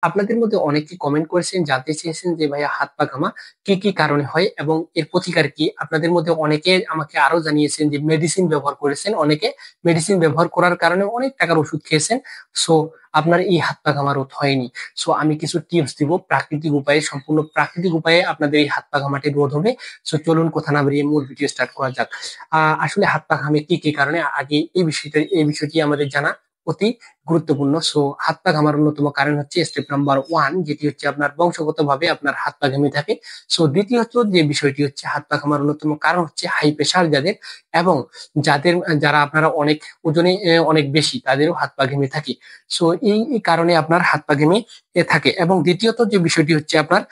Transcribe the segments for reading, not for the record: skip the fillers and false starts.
আপনাদের মধ্যে অনেকে কমেন্ট করেছেন, জানতে চেয়েছেন যে ভাইয়া হাত পা ঘামা কি কি কারণে হয় এবং এর প্রতিকার কি। আপনাদের মধ্যে অনেকে আমাকে আরো জানিয়েছেন যে মেডিসিন ব্যবহার করেছেন, অনেকে মেডিসিন ব্যবহার করার কারণে অনেক টাকার ওষুধ খেয়েছেন। সো আপনার এই হাত পা ঘামা রোধ হয়নি। সো আমি কিছু টিপস দিব প্রাকৃতিক উপায়ে, সম্পূর্ণ প্রাকৃতিক উপায়ে আপনাদের এই হাত পা ঘামাটি রোধ হবে। সো চলুন কথা না বাড়িয়ে মূল ভিডিও স্টার্ট করা যাক। আসলে হাত পা ঘামে কি কি কারণে, আগে এই বিষয়টি আমাদের জানা অতি গুরুত্বপূর্ণ। সো হাত পা ঘামার অন্যতম কারণ হচ্ছে স্টেপ নাম্বার ওয়ান, যেটি হচ্ছে আপনার বংশগত ভাবে আপনার হাত পা ঘেমে থাকে। সো দ্বিতীয়ত যে বিষয়টি হচ্ছে হাত পা ঘামার অন্যতম কারণ হচ্ছে হাই প্রেশার যাদের, এবং যারা আপনারা অনেক ওজনে অনেক বেশি, তাদেরও হাত পা ঘেমে থাকে। সো এই কারণে আপনার হাত পা ঘেমে থাকে। এবং দ্বিতীয়ত যে বিষয়টি হচ্ছে আপনার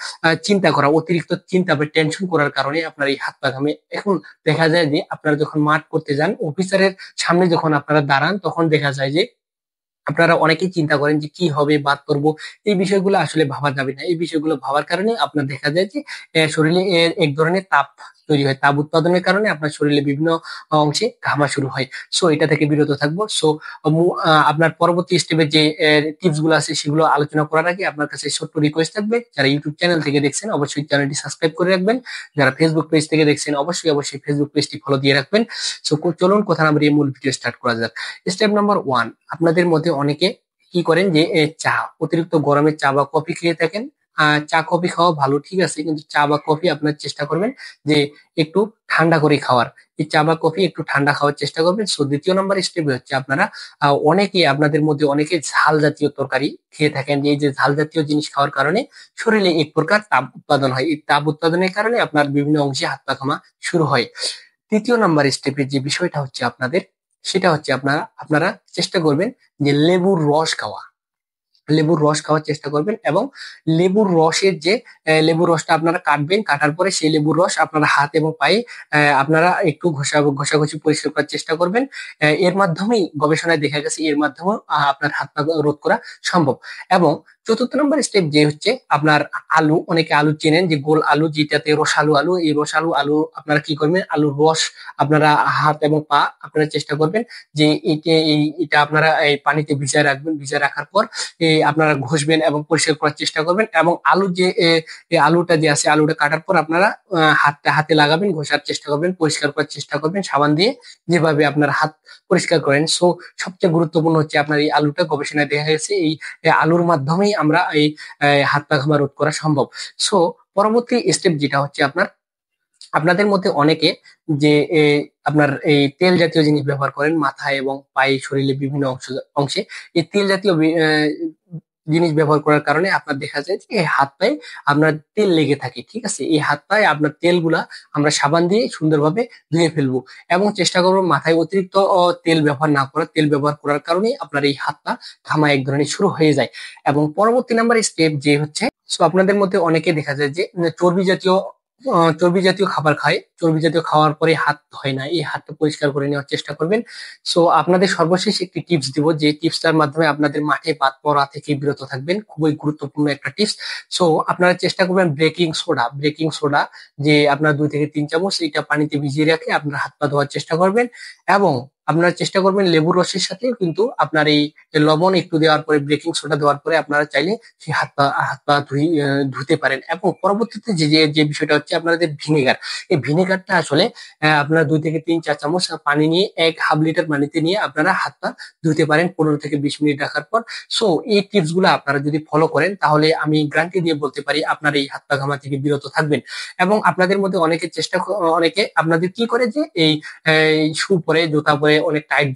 চিন্তা করা, অতিরিক্ত চিন্তা বা টেনশন করার কারণে আপনার এই হাত পা ঘামে। এখন দেখা যায় যে আপনারা যখন মাঠ করতে যান, অফিসারের সামনে যখন আপনারা দাঁড়ান, তখন দেখা যায় যে আপনারা অনেকেই চিন্তা করেন যে কি হবে, বাদ করব। এই বিষয়গুলো আসলে ভাবা যাবে না। এই বিষয়গুলো ভাবার কারণে আপনার দেখা যায় যে শরীরে এক ধরনের তাপ তৈরি হয়। তাপ উৎপাদনের কারণে আপনার শরীরে বিভিন্ন অংশে ঘামা শুরু হয়। সো এটা থেকে বিরত থাকবো। সো আপনার পরবর্তী স্টেপে যে টিপস গুলো আছে সেগুলো আলোচনা করার আগে আপনার কাছে ছোট্ট রিকোয়েস্ট থাকবে, যারা ইউটিউব চ্যানেল থেকে দেখছেন অবশ্যই চ্যানেলটি সাবস্ক্রাইব করে রাখবেন। যারা ফেসবুক পেজ থেকে দেখছেন অবশ্যই ফেসবুক পেজটি ফলো দিয়ে রাখবেন। সো চলুন কথা না বাড়িয়ে মূল ভিডিও স্টার্ট করা যাক। স্টেপ নাম্বার ওয়ান, আপনাদের মধ্যে অনেকে কি করেন যে চা, অতিরিক্ত গরমে চা বা কফি খেয়ে থাকেন। চা কফি খাওয়া ভালো, ঠিক আছে, কিন্তু চা বা কফি আপনার চেষ্টা করবেন যে একটু ঠান্ডা করে খাওয়ার। এই চা বা কফি একটু ঠান্ডা খাওয়ার চেষ্টা করবেন। সো দ্বিতীয় নম্বর স্টেপে হচ্ছে আপনারা আপনাদের মধ্যে অনেকে ঝাল জাতীয় তরকারি খেয়ে থাকেন। যে এই যে ঝাল জাতীয় জিনিস খাওয়ার কারণে শরীরে এক প্রকার তাপ উৎপাদন হয়। এই তাপ উৎপাদনের কারণে আপনার বিভিন্ন অংশে হাত পা ঘামা শুরু হয়। তৃতীয় নাম্বার স্টেপে যে বিষয়টা হচ্ছে আপনাদের, সেটা হচ্ছে আপনারা আপনারা চেষ্টা করবেন যে লেবুর রস খাওয়া। লেবুর রস খাওয়ার চেষ্টা করবেন, এবং লেবুর রসের যে লেবুর রসটা আপনারা কাটবেন, কাটার পরে সেই লেবুর রস আপনারা হাত এবং পায়ে আপনারা একটু ঘষাঘষি পরিষ্কার করার চেষ্টা করবেন। এর মাধ্যমেই গবেষণায় দেখা গেছে এর মাধ্যমে আপনার হাত পা রোধ করা সম্ভব। এবং চতুর্থ নম্বর স্টেপ যে হচ্ছে আপনার আলু, অনেকে আলু চেনেন যে গোল আলু, যেটাতে রসালু আলু। এই রসালু আলু আপনারা কি করবেন, আলুর রস আপনারা হাত এবং পা আপনারা চেষ্টা করবেন যে এটা আপনারা এই পানিতে ভিজায় রাখবেন। ভিজায় রাখার পর আপনারা ঘষবেন এবং পরিষ্কার করার চেষ্টা করবেন। এবং আলু যে এই আলুটা যে আছে, আলুটা কাটার পর আপনারা হাতে লাগাবেন, ঘষার চেষ্টা করবেন, পরিষ্কার করার চেষ্টা করবেন সাবান দিয়ে, যেভাবে আপনার হাত পরিষ্কার করেন। সো সবচেয়ে গুরুত্বপূর্ণ হচ্ছে আপনার এই আলুটা, গবেষণায় দেখা গেছে এই আলুর মাধ্যমেই আমরা এই হাত পা ঘামা রোধ করা সম্ভব। সো পরবর্তী স্টেপ যেটা হচ্ছে আপনাদের মধ্যে অনেকে যে আপনার এই তেল জাতীয় জিনিস ব্যবহার করেন মাথায় এবং পায়ে, শরীরে বিভিন্ন অংশে এই তেল জাতীয় জিনিস ব্যবহার করার কারণে আপনার দেখা যায় যে এই হাত পায়ে আপনার তেল লেগে থাকে, ঠিক আছে। এই হাত পায়ে আপনার তেলগুলা আমরা সাবান দিয়ে সুন্দরভাবে ধুয়ে ফেলবো, এবং চেষ্টা করবো মাথায় অতিরিক্ত তেল ব্যবহার না করার। তেল ব্যবহার করার কারণে আপনার এই হাত পা ঘামা এক ধরনের শুরু হয়ে যায়। এবং পরবর্তী নাম্বার স্টেপ যে হচ্ছে, সো আপনাদের মধ্যে অনেকে দেখা যায় যে চর্বি জাতীয় খাবার খায়। চর্বি জাতীয় খাওয়ার পরে হাত ধোয় না, এই হাতটা পরিষ্কার করে নেওয়ার চেষ্টা করবেন। সো আপনাদের সর্বশেষ একটি টিপস দিব, যে টিপসটার মাধ্যমে আপনাদের মাঠে বাদ পড়া থেকে বিরত থাকবেন। খুবই গুরুত্বপূর্ণ একটা টিপস। সো আপনারা চেষ্টা করবেন বেকিং সোডা যে আপনার 2 থেকে 3 চামচ এটা পানিতে ভিজিয়ে রেখে আপনার হাত পা ধোয়ার চেষ্টা করবেন। এবং আপনারা চেষ্টা করবেন লেবুর রসের সাথে কিন্তু আপনার এই লবণ একটু দেওয়ার পরে, বেকিং সোডা দেওয়ার পরে আপনারা চাইলে সেই হাত পা ধুতে পারেন। এবং পরবর্তীতে যে যে যে বিষয়টা হচ্ছে আপনাদের ভিনেগার। এই ভিনেগারটা আসলে আপনারা 2 থেকে 3 4 চামচ পানি নিয়ে, 1/2 লিটার পানিতে নিয়ে আপনারা হাত পা ধুতে পারেন 15 থেকে 20 মিনিট রাখার পর। সো এই টিপস গুলো আপনারা যদি ফলো করেন, তাহলে আমি গ্যারান্টি দিয়ে বলতে পারি আপনার এই হাত পা ঘামা থেকে বিরত থাকবেন। এবং আপনাদের মধ্যে অনেকে আপনাদের কি করে যে এই শু পরে, জুতা পরে, অনেক টাইট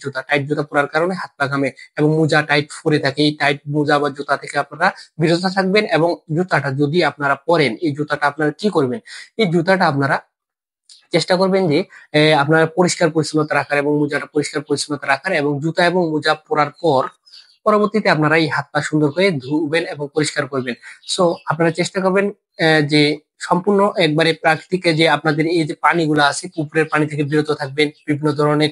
জুতা পরার কারণে হাত পা ঘামে, এবং মোজা টাইট পরে থাকে। এই টাইট মোজা বা জুতা থেকে আপনারা বিরত থাকবেন। এবং জুতাটা যদি আপনারা পরেন, এই জুতাটা আপনারা কি করবেন, এই জুতাটা আপনারা চেষ্টা করবেন যে আপনারা পরিষ্কার পরিচ্ছন্নতা রাখার, এবং মোজাটা পরিষ্কার পরিচ্ছন্নতা রাখার। এবং জুতা এবং মোজা পরার পর পরবর্তীতে আপনারা এই হাত পা সুন্দর করে ধুবেন এবং পরিষ্কার করবেন। সো আপনারা চেষ্টা করবেন যে সম্পূর্ণ একবারে প্রাকৃতিক, যে আপনাদের এই যে পানিগুলো আছে, পুকুরের পানি থেকে বিরত থাকবেন। বিভিন্ন ধরনের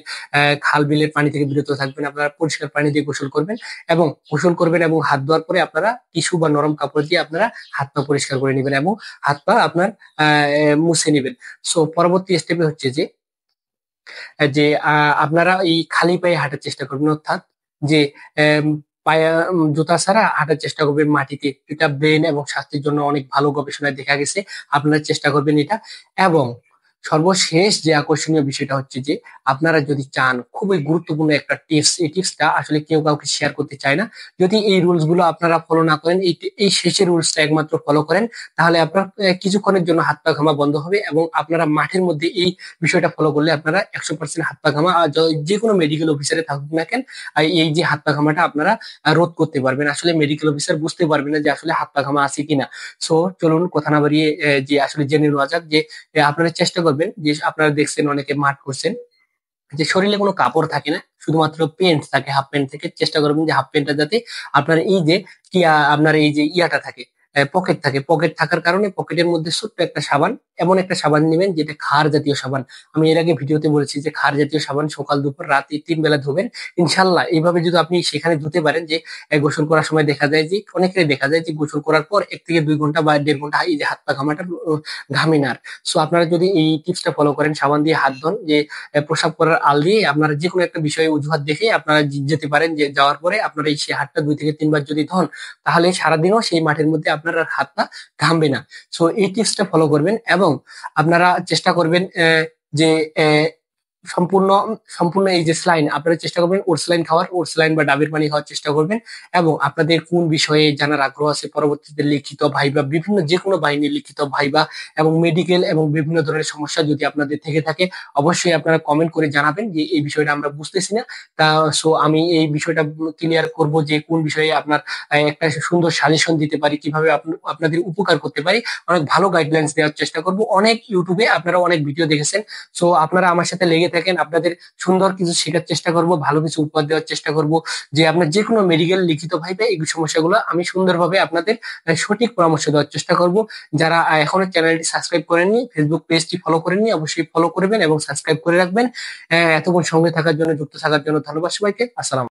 খাল বিলের পানি থেকে বিরত থাকবেন। আপনারা পরিষ্কার পানি দিয়ে গোসল করবেন এবং হাত ধোয়ার পরে আপনারা টিস্যু বা নরম কাপড় দিয়ে আপনারা হাত পা পরিষ্কার করে নেবেন, এবং হাত পা আপনার মুছে নেবেন। সো পরবর্তী স্টেপে হচ্ছে যে আপনারা এই খালি পায়ে হাঁটার চেষ্টা করবেন। অর্থাৎ যে পায়া জুতা ছাড়া হাঁটার চেষ্টা করবেন মাটিতে। এটা ব্রেন এবং স্বাস্থ্যের জন্য অনেক ভালো, গবেষণায় দেখা গেছে। আপনারা চেষ্টা করবেন এটা। এবং সর্বশেষ যে আকর্ষণীয় বিষয়টা হচ্ছে যে আপনারা যদি চান, খুবই গুরুত্বপূর্ণ একটা টিপস, এই টিপসটা আসলে কেউ কাউকে শেয়ার করতে চায় না। যদি এই রুলস গুলো আপনারা ফলো না করেন, এই শেষের রুলসটা একমাত্র ফলো করেন, তাহলে আপনার কিছুক্ষণের জন্য হাত পা ঘামা বন্ধ হবে। এবং আপনারা মাঠের মধ্যে এই বিষয়টা ফলো করলে আপনারা 100% হাত পা ঘামা, যে কোনো মেডিকেল অফিসারে থাকুক না কেন, এই যে হাত পা ঘামাটা আপনারা রোধ করতে পারবেন। আসলে মেডিকেল অফিসার বুঝতে পারবে না যে আসলে হাত পা ঘামা আছে কিনা। সো চলুন কথা না বাড়িয়ে যে আসলে জেনে নেওয়া যাক যে আপনারা চেষ্টা করবেন যে, আপনারা দেখছেন অনেকে মাঠ করছেন যে শরীরে কোনো কাপড় থাকে না, শুধুমাত্র প্যান্ট থাকে, হাফ প্যান্ট থেকে। চেষ্টা করবেন যে হাফ প্যান্টটা যাতে আপনার এই যে আপনার এই যে ইয়াটা থাকে, পকেট থাকে, পকেট থাকার কারণে পকেটের মধ্যে ছোট্ট একটা সাবান, এমন একটা সাবান নেবেন যেটা ক্ষার জাতীয় সাবান। আমি এর আগে ভিডিওতে বলেছি যে ক্ষার জাতীয় সাবান সকাল দুপুর রাত এই 3 বেলা ধুবেন। ইনশাল্লাহ এইভাবে যদি আপনি সেখানে ধুতে পারেন, যে গোসল করার সময় দেখা যায় যে অনেকেরই দেখা যায় যে গোসল করার পর 1 থেকে 2 ঘন্টা বা 1.5 ঘন্টা এই যে হাত পা ঘামাটা ঘামে না আর। সো আপনারা যদি এই টিপসটা ফলো করেন, সাবান দিয়ে হাত ধোন, যে প্রসাব করার আল দিয়ে আপনারা যে কোনো একটা বিষয়ে অজুহাত দেখে আপনারা যেতে পারেন, যে যাওয়ার পরে আপনারা এই সেই হাতটা 2 থেকে 3 বার যদি ধন, তাহলে সারাদিনও সেই মাঠের মধ্যে আপনার আর হাতটা ঘামবে না। সো এই টিপসটা ফলো করবেন। এবং আপনারা চেষ্টা করবেন যে সম্পূর্ণ সম্পূর্ণ এই যে স্লাইন, আপনারা চেষ্টা করবেন ওটস লাইন খাওয়ার, ওটস লাইন বা ডাবের পানি খাওয়ার চেষ্টা করবেন। এবং আপনাদের কোন বিষয়ে জানার আগ্রহ আছে, পরবর্তীতে লিখিত ভাইবা, বিভিন্ন যে কোনো বাহিনীর লিখিত ভাইবা এবং মেডিকেল এবং বিভিন্ন ধরনের সমস্যা যদি আপনাদের থেকে থাকে, অবশ্যই আপনারা কমেন্ট করে জানাবেন যে এই বিষয়টা আমরা বুঝতেছি না। তা সো আমি এই বিষয়টা ক্লিয়ার করব যে কোন বিষয়ে আপনার একটা সুন্দর সাজেশন দিতে পারি, কিভাবে আপনাদের উপকার করতে পারি। অনেক ভালো গাইডলাইন্স দেওয়ার চেষ্টা করব। অনেক ইউটিউবে আপনারা অনেক ভিডিও দেখেছেন। সো আপনারা আমার সাথে লেগে থাকেন, আপনাদের সুন্দর কিছু শেখার চেষ্টা করব, ভালো কিছু উপহার দেওয়ার চেষ্টা করব, যে আপনার যে কোনো মেডিকেল লিখিত ভাইবে এই সমস্যাগুলো আমি সুন্দরভাবে আপনাদের সঠিক পরামর্শ দেওয়ার চেষ্টা করব। যারা এখনো চ্যানেলটি সাবস্ক্রাইব করেননি, ফেসবুক পেজটি ফলো করেননি, অবশ্যই ফলো করবেন এবং সাবস্ক্রাইব করে রাখবেন। এতক্ষণ সঙ্গে থাকার জন্য, যুক্ত থাকার জন্য ধন্যবাদ সবাইকে। আসসালাম।